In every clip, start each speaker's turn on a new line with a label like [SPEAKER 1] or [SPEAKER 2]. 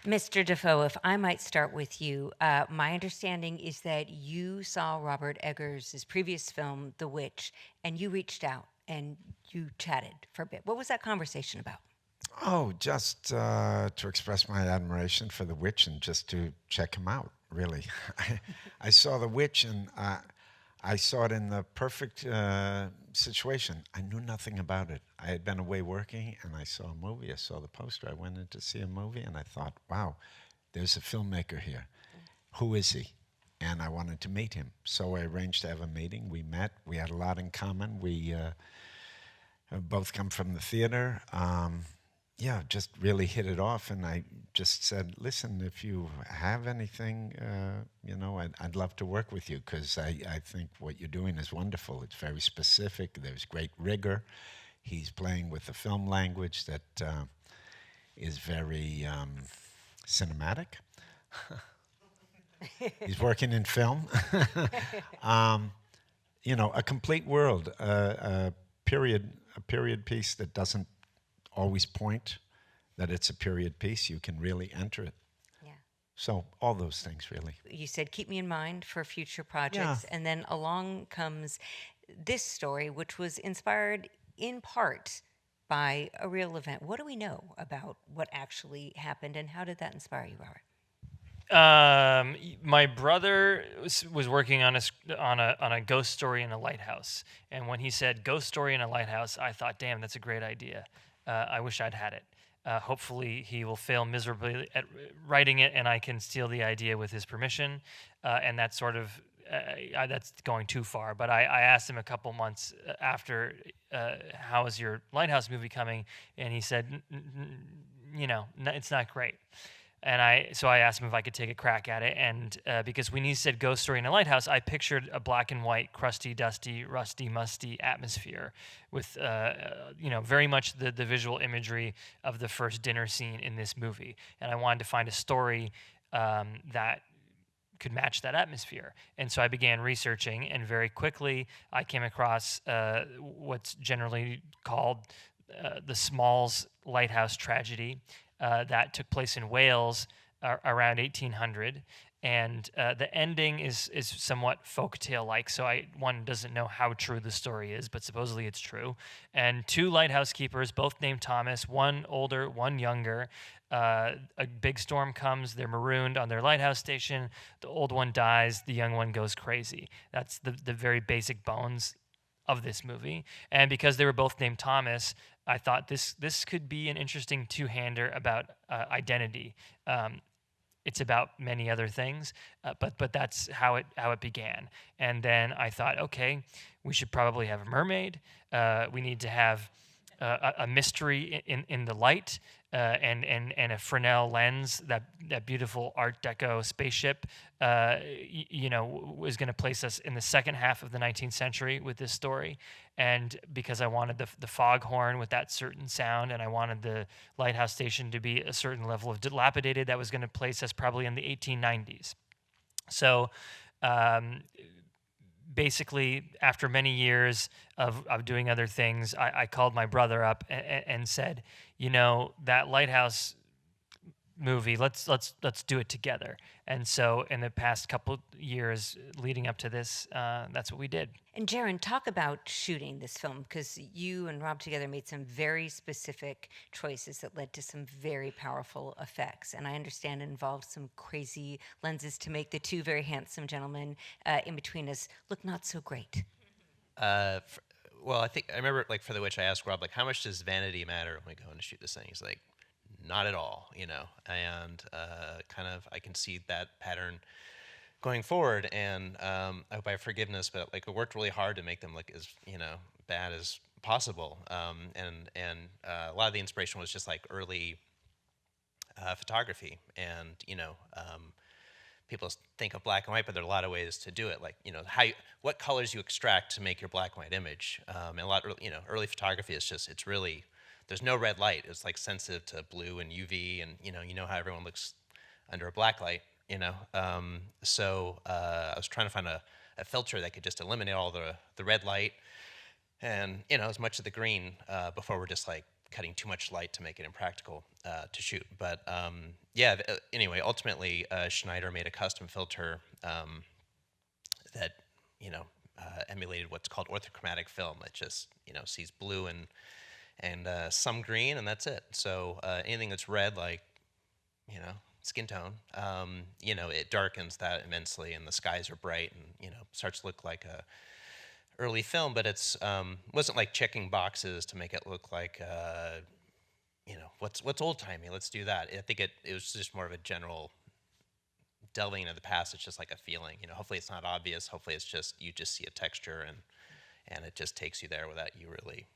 [SPEAKER 1] Mr. Defoe, if I might start with you, my understanding is that you saw Robert Eggers' previous film, The Witch, and you reached out and you chatted for a bit. What was that conversation about?
[SPEAKER 2] Oh, just to express my admiration for The Witch and just to check him out, really. I saw The Witch and I saw it in the perfect situation. I knew nothing about it. I had been away working and I saw a movie. I saw the poster. I went in to see a movie and I thought, wow, there's a filmmaker here. Who is he? And I wanted to meet him. So I arranged to have a meeting. We met. We had a lot in common. We both come from the theater. Yeah, just really hit it off. And I just said, listen, if you have anything, I'd love to work with you because I think what you're doing is wonderful. It's very specific. There's great rigor. He's playing with the film language that is very cinematic. He's working in film. um, a complete world, a period piece that doesn't always point that it's a period piece. You can really enter it.
[SPEAKER 1] Yeah.
[SPEAKER 2] So all those things, really.
[SPEAKER 1] You said, keep me in mind for future
[SPEAKER 2] Yeah.
[SPEAKER 1] projects. And then along comes this story, which was inspired in part by a real event. What do we know about what actually happened, and how did that inspire you, Robert?
[SPEAKER 3] My brother was working on a ghost story in a lighthouse, and when he said ghost story in a lighthouse, I thought, damn, that's a great idea. I wish I'd had it. Hopefully, he will fail miserably at writing it, and I can steal the idea with his permission. And that's sort of that's going too far. But I asked him a couple months after, how is your Lighthouse movie coming? And he said, it's not great. And I asked him if I could take a crack at it, and because when he said ghost story in a lighthouse, I pictured a black and white, crusty, dusty, rusty, musty atmosphere with very much the visual imagery of the first dinner scene in this movie, and I wanted to find a story that could match that atmosphere. And so I began researching, and very quickly I came across what's generally called the Smalls Lighthouse tragedy that took place in Wales around 1800. And the ending is somewhat folktale-like, so one doesn't know how true the story is, but supposedly it's true. And two lighthouse keepers, both named Thomas, one older, one younger. A big storm comes, they're marooned on their lighthouse station. The old one dies, the young one goes crazy. That's the very basic bones of this movie. And because they were both named Thomas, I thought this could be an interesting two-hander about identity. It's about many other things, but that's how it began. And then I thought, okay, we should probably have a mermaid. We need to have a mystery in the light, and a Fresnel lens. That beautiful Art Deco spaceship, was going to place us in the second half of the 19th century with this story. And because I wanted the foghorn with that certain sound, and I wanted the lighthouse station to be a certain level of dilapidated, that was going to place us probably in the 1890s. So basically, after many years of doing other things, I called my brother up and said, that Lighthouse movie, let's do it together. And so in the past couple years leading up to this, that's what we did.
[SPEAKER 1] And Jaron, talk about shooting this film, because you and Rob together made some very specific choices that led to some very powerful effects. And I understand it involved some crazy lenses to make the two very handsome gentlemen in between us look not so great.
[SPEAKER 4] Well, I think I remember, like, for The Witch, I asked Rob, like, how much does vanity matter when we go in to shoot this thing? He's like, not at all, and kind of I can see that pattern going forward, and I hope I have forgiveness, but like I worked really hard to make them look as bad as possible, and a lot of the inspiration was just like early photography, and people think of black and white, but there are a lot of ways to do it, like what colors you extract to make your black and white image, and a lot early photography is just it's really there's no red light. It's like sensitive to blue and UV, and you know how everyone looks under a black light. So I was trying to find a filter that could just eliminate all the red light, and as much of the green before we're just like cutting too much light to make it impractical to shoot. But yeah, anyway, ultimately Schneider made a custom filter that emulated what's called orthochromatic film. It just sees blue and some green, and that's it. So anything that's red, like skin tone, it darkens that immensely, and the skies are bright, and starts to look like a early film. But it's wasn't like checking boxes to make it look like what's old timey. Let's do that. I think it was just more of a general delving into the past. It's just like a feeling. Hopefully it's not obvious. Hopefully it's just you just see a texture and it just takes you there without you really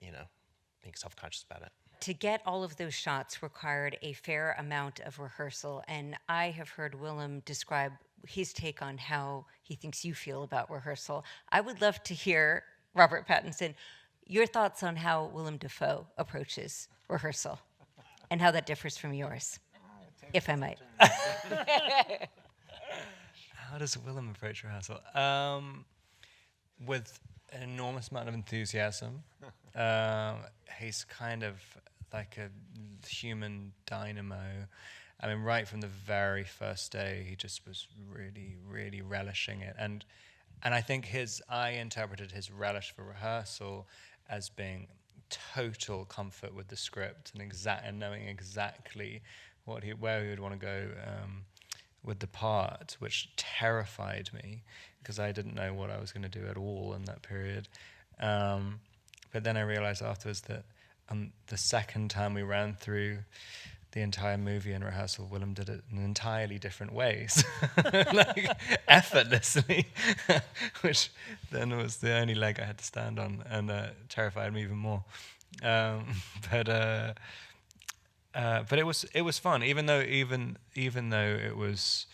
[SPEAKER 4] being self-conscious about it.
[SPEAKER 1] To get all of those shots required a fair amount of rehearsal, and I have heard Willem describe his take on how he thinks you feel about rehearsal. I would love to hear, Robert Pattinson, your thoughts on how Willem Dafoe approaches rehearsal and how that differs from yours, if I might.
[SPEAKER 5] How does Willem approach rehearsal? With an enormous amount of enthusiasm. He's kind of like a human dynamo. I mean, right from the very first day, he just was really, really relishing it. And I think I interpreted his relish for rehearsal as being total comfort with the script and knowing exactly where he would want to go with the part, which terrified me because I didn't know what I was going to do at all in that period. But then I realized afterwards that the second time we ran through the entire movie in rehearsal, Willem did it in entirely different ways, like effortlessly, which then was the only leg I had to stand on, and terrified me even more. But it was fun, even though it was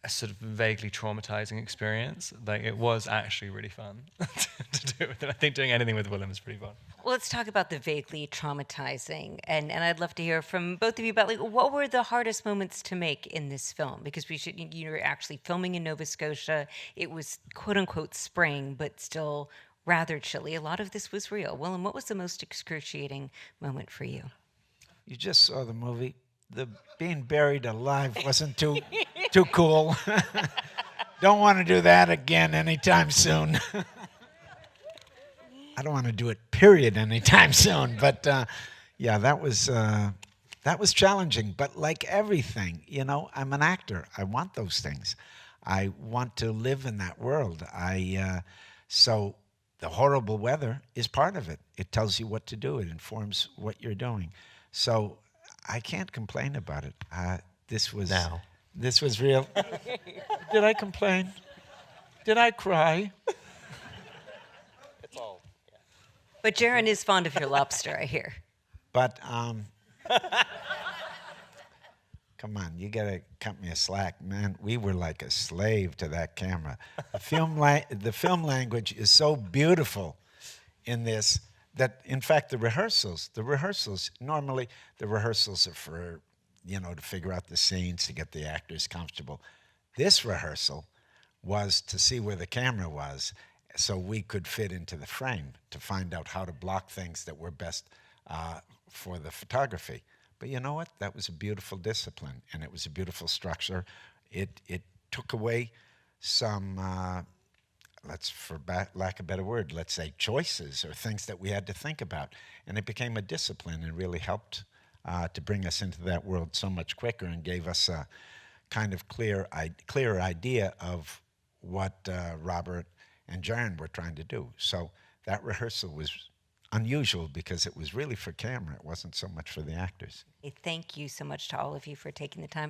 [SPEAKER 5] a sort of vaguely traumatizing experience. Like, it was actually really fun to do with it. I think doing anything with Willem is pretty fun.
[SPEAKER 1] Well, let's talk about the vaguely traumatizing, and I'd love to hear from both of you about what were the hardest moments to make in this film, because you were actually filming in Nova Scotia. It was quote unquote spring, but still rather chilly. A lot of this was real. Willem, what was the most excruciating moment for you?
[SPEAKER 2] You just saw the movie. The being buried alive wasn't too cool. Don't want to do that again anytime soon. I don't want to do it, period, anytime soon. But yeah, that was challenging. But like everything, I'm an actor. I want those things. I want to live in that world. So the horrible weather is part of it. It tells you what to do. It informs what you're doing. So I can't complain about it. This was real. Did I complain? Did I cry?
[SPEAKER 4] It's all. Yeah.
[SPEAKER 1] But Jaron is fond of your lobster, I hear.
[SPEAKER 2] But come on, you gotta cut me a slack, man. We were like a slave to that camera. The film language is so beautiful in this that, in fact, the rehearsals. Normally the rehearsals are for, to figure out the scenes, to get the actors comfortable. This rehearsal was to see where the camera was, so we could fit into the frame, to find out how to block things that were best for the photography. But you know what? That was a beautiful discipline, and it was a beautiful structure. It took away some, for lack of a better word, let's say choices or things that we had to think about. And it became a discipline and really helped to bring us into that world so much quicker, and gave us a kind of clearer idea of what Robert and Jaron were trying to do. So that rehearsal was unusual because it was really for camera. It wasn't so much for the actors.
[SPEAKER 1] Thank you so much to all of you for taking the time.